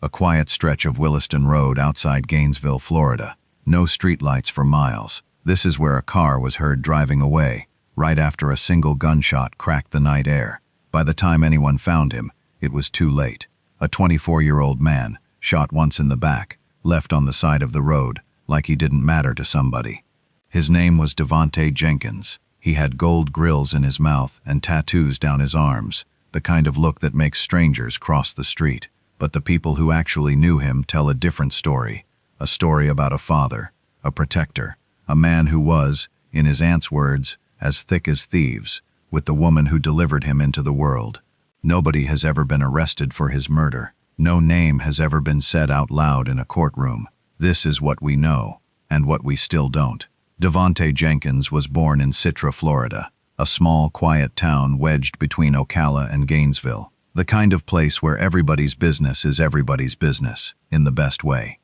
A quiet stretch of Williston Road outside Gainesville, Florida. No streetlights for miles. This is where a car was heard driving away, right after a single gunshot cracked the night air. By the time anyone found him, it was too late. A 24-year-old man, shot once in the back, left on the side of the road, like he didn't matter to somebody. His name was Devonte Jenkins. He had gold grills in his mouth and tattoos down his arms, the kind of look that makes strangers cross the street. But the people who actually knew him tell a different story. A story about a father, a protector, a man who was, in his aunt's words, as thick as thieves, with the woman who delivered him into the world. Nobody has ever been arrested for his murder. No name has ever been said out loud in a courtroom. This is what we know, and what we still don't. Devonte Jenkins was born in Citra, Florida, a small, quiet town wedged between Ocala and Gainesville. The kind of place where everybody's business is everybody's business, in the best way.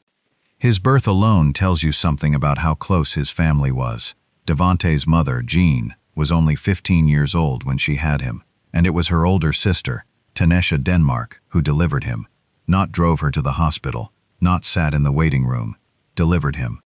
His birth alone tells you something about how close his family was. Devonte's mother, Jean, was only 15 years old when she had him, and it was her older sister, Tanisha Denmark, who delivered him. Not drove her to the hospital, not sat in the waiting room, delivered him.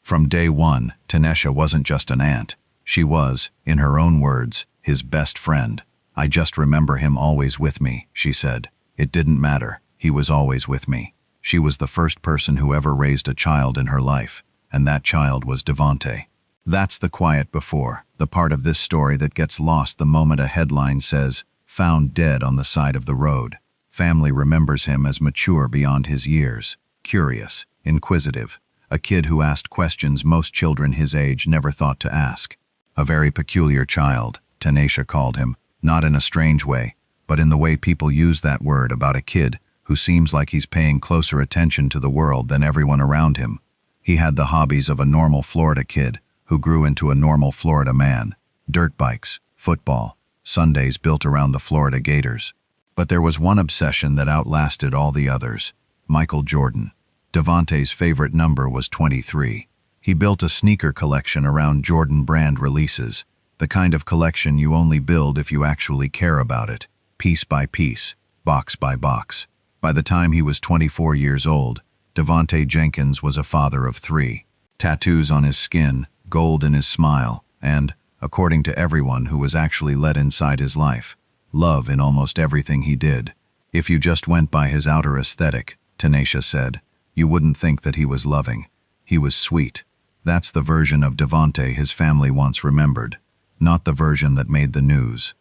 From day one, Tanisha wasn't just an aunt. She was, in her own words, his best friend. "I just remember him always with me," she said. "It didn't matter. He was always with me." She was the first person who ever raised a child in her life, and that child was Devonte. That's the quiet before, the part of this story that gets lost the moment a headline says, "Found dead on the side of the road." Family remembers him as mature beyond his years, curious, inquisitive, a kid who asked questions most children his age never thought to ask. A very peculiar child, Tanisha called him, not in a strange way, but in the way people use that word about a kid who seems like he's paying closer attention to the world than everyone around him. He had the hobbies of a normal Florida kid who grew into a normal Florida man. Dirt bikes, football, Sundays built around the Florida Gators. But there was one obsession that outlasted all the others: Michael Jordan. Devonte's favorite number was 23. He built a sneaker collection around Jordan brand releases, the kind of collection you only build if you actually care about it, piece by piece, box by box. By the time he was 24 years old, Devonte Jenkins was a father of 3. Tattoos on his skin, gold in his smile, and, according to everyone who was actually let inside his life, love in almost everything he did. If you just went by his outer aesthetic, Tanisha said, you wouldn't think that he was loving. He was sweet. That's the version of Devonte his family once remembered, not the version that made the news.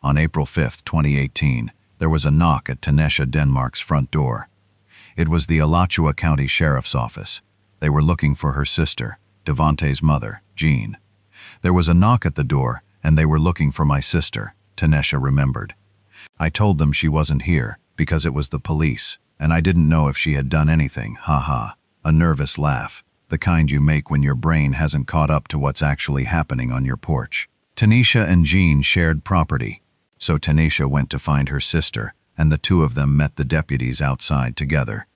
On April 5, 2018, there was a knock at Tanisha Denmark's front door. It was the Alachua County Sheriff's Office. They were looking for her sister, Devonte's mother, Jean. "There was a knock at the door, and they were looking for my sister," Tanisha remembered. "I told them she wasn't here, because it was the police, and I didn't know if she had done anything, ha. A nervous laugh, the kind you make when your brain hasn't caught up to what's actually happening on your porch. Tanisha and Jean shared property, so Tanisha went to find her sister, and the two of them met the deputies outside together.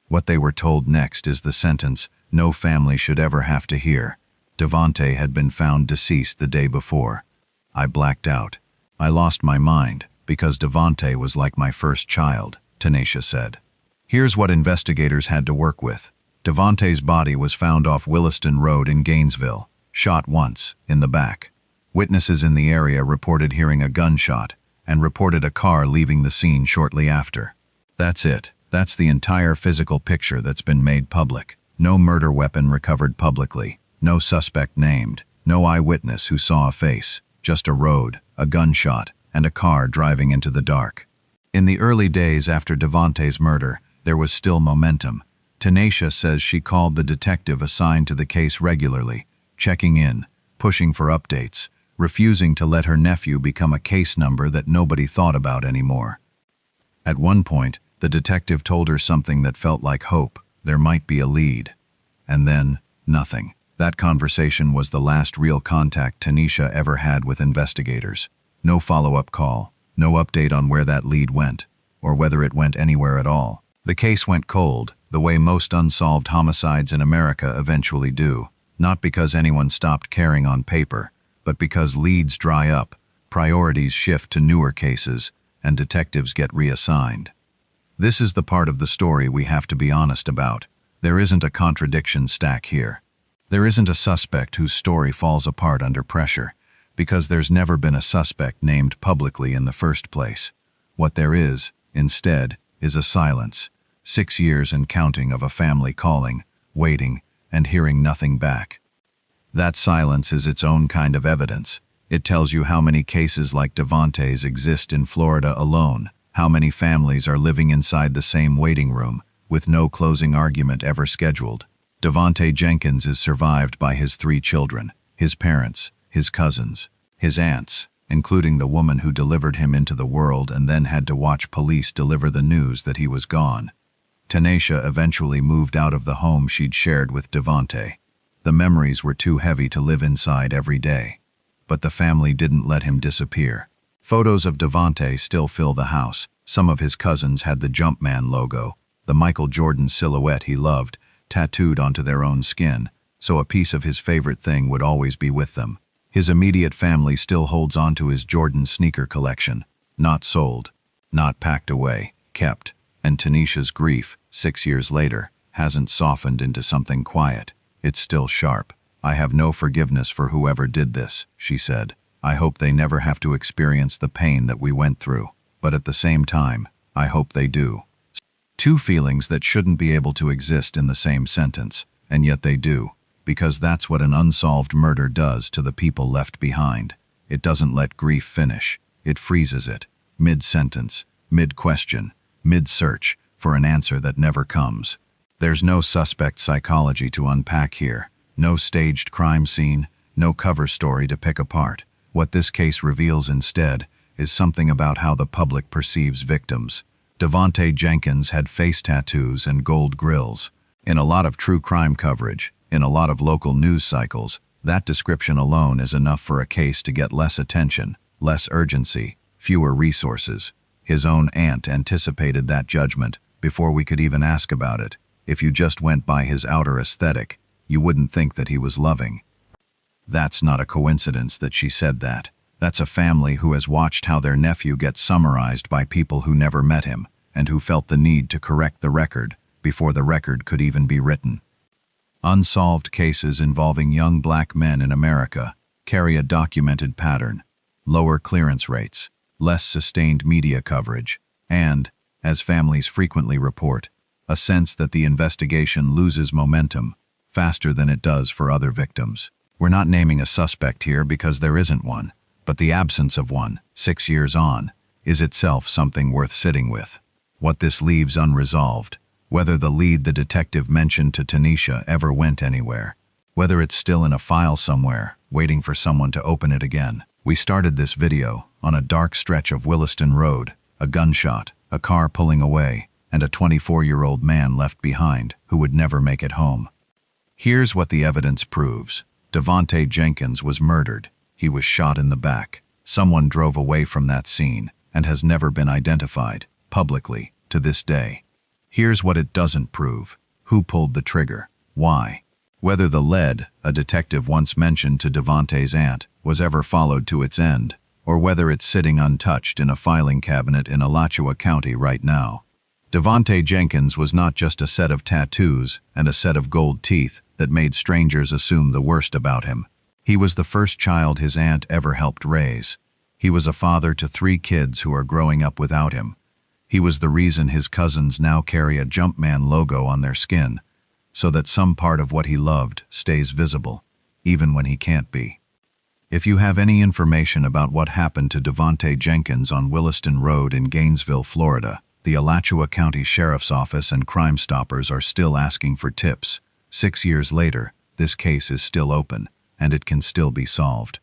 What they were told next is the sentence no family should ever have to hear. Devonte had been found deceased the day before. I blacked out. I lost my mind, because Devonte was like my first child, Tanisha said. Here's what investigators had to work with. Devonte's body was found off Williston Road in Gainesville, shot once, in the back. Witnesses in the area reported hearing a gunshot, and reported a car leaving the scene shortly after. That's it. That's the entire physical picture that's been made public. No murder weapon recovered publicly, no suspect named, no eyewitness who saw a face, just a road, a gunshot, and a car driving into the dark. In the early days after Devonte's murder, there was still momentum. Tanisha says she called the detective assigned to the case regularly, checking in, pushing for updates, refusing to let her nephew become a case number that nobody thought about anymore. At one point, the detective told her something that felt like hope. There might be a lead. And then, nothing. That conversation was the last real contact Tanisha ever had with investigators. No follow-up call, no update on where that lead went, or whether it went anywhere at all. The case went cold, the way most unsolved homicides in America eventually do, not because anyone stopped caring on paper, but because leads dry up, priorities shift to newer cases, and detectives get reassigned. This is the part of the story we have to be honest about. There isn't a contradiction stack here. There isn't a suspect whose story falls apart under pressure, because there's never been a suspect named publicly in the first place. What there is, instead, is a silence. 6 years and counting of a family calling, waiting, and hearing nothing back. That silence is its own kind of evidence. It tells you how many cases like Devonte's exist in Florida alone, how many families are living inside the same waiting room, with no closing argument ever scheduled. Devonte Jenkins is survived by his 3 children, his parents, his cousins, his aunts, including the woman who delivered him into the world and then had to watch police deliver the news that he was gone. Tanisha eventually moved out of the home she'd shared with Devonte. The memories were too heavy to live inside every day. But the family didn't let him disappear. Photos of Devonte still fill the house. Some of his cousins had the Jumpman logo, the Michael Jordan silhouette he loved, tattooed onto their own skin, so a piece of his favorite thing would always be with them. His immediate family still holds on to his Jordan sneaker collection. Not sold, not packed away, kept. And Tanisha's grief, 6 years later, hasn't softened into something quiet. It's still sharp. "I have no forgiveness for whoever did this," she said. "I hope they never have to experience the pain that we went through. But at the same time, I hope they do." 2 feelings that shouldn't be able to exist in the same sentence, and yet they do, because that's what an unsolved murder does to the people left behind. It doesn't let grief finish. It freezes it, mid-sentence, mid-question, mid-search, for an answer that never comes. There's no suspect psychology to unpack here, no staged crime scene, no cover story to pick apart. What this case reveals instead is something about how the public perceives victims. Devonte Jenkins had face tattoos and gold grills. In a lot of true crime coverage, in a lot of local news cycles, that description alone is enough for a case to get less attention, less urgency, fewer resources. His own aunt anticipated that judgment before we could even ask about it. If you just went by his outer aesthetic, you wouldn't think that he was loving. That's not a coincidence that she said that. That's a family who has watched how their nephew gets summarized by people who never met him and who felt the need to correct the record before the record could even be written. Unsolved cases involving young black men in America carry a documented pattern: lower clearance rates, less sustained media coverage, and, as families frequently report, a sense that the investigation loses momentum faster than it does for other victims. We're not naming a suspect here because there isn't one, but the absence of one, 6 years on, is itself something worth sitting with. What this leaves unresolved, whether the lead the detective mentioned to Tanisha ever went anywhere, whether it's still in a file somewhere, waiting for someone to open it again. We started this video on a dark stretch of Williston Road, a gunshot, a car pulling away, and a 24-year-old man left behind who would never make it home. Here's what the evidence proves. Devonte Jenkins was murdered. He was shot in the back. Someone drove away from that scene and has never been identified, publicly, to this day. Here's what it doesn't prove. Who pulled the trigger? Why? Whether the lead, a detective once mentioned to Devonte's aunt, was ever followed to its end, or whether it's sitting untouched in a filing cabinet in Alachua County right now. Devonte Jenkins was not just a set of tattoos and a set of gold teeth that made strangers assume the worst about him. He was the first child his aunt ever helped raise. He was a father to 3 kids who are growing up without him. He was the reason his cousins now carry a Jumpman logo on their skin, so that some part of what he loved stays visible, even when he can't be. If you have any information about what happened to Devonte Jenkins on Williston Road in Gainesville, Florida, the Alachua County Sheriff's Office and Crime Stoppers are still asking for tips. 6 years later, this case is still open, and it can still be solved.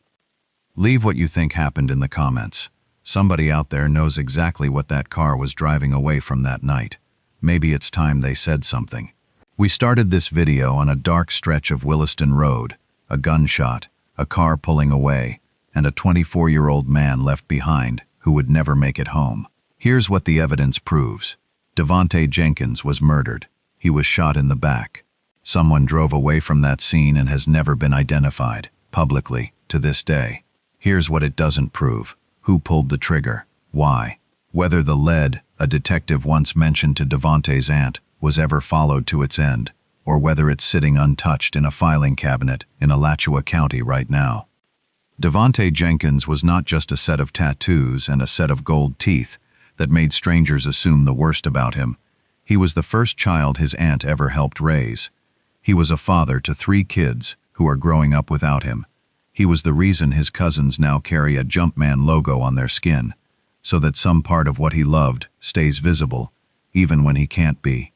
Leave what you think happened in the comments. Somebody out there knows exactly what that car was driving away from that night. Maybe it's time they said something. We started this video on a dark stretch of Williston Road, a gunshot, a car pulling away, and a 24-year-old man left behind who would never make it home. Here's what the evidence proves. Devonte Jenkins was murdered. He was shot in the back. Someone drove away from that scene and has never been identified, publicly, to this day. Here's what it doesn't prove. Who pulled the trigger? Why? Whether the lead, a detective once mentioned to Devonte's aunt, was ever followed to its end, or whether it's sitting untouched in a filing cabinet in Alachua County right now. Devonte Jenkins was not just a set of tattoos and a set of gold teeth that made strangers assume the worst about him. He was the first child his aunt ever helped raise. He was a father to 3 kids who are growing up without him. He was the reason his cousins now carry a Jumpman logo on their skin, so that some part of what he loved stays visible, even when he can't be.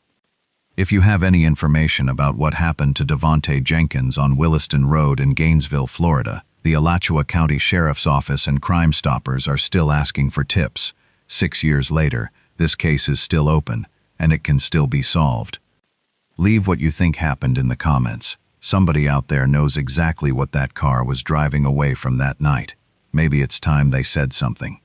If you have any information about what happened to Devonte Jenkins on Williston Road in Gainesville, Florida, the Alachua County Sheriff's Office and Crime Stoppers are still asking for tips. 6 years later, this case is still open, and it can still be solved. Leave what you think happened in the comments. Somebody out there knows exactly what that car was driving away from that night. Maybe it's time they said something.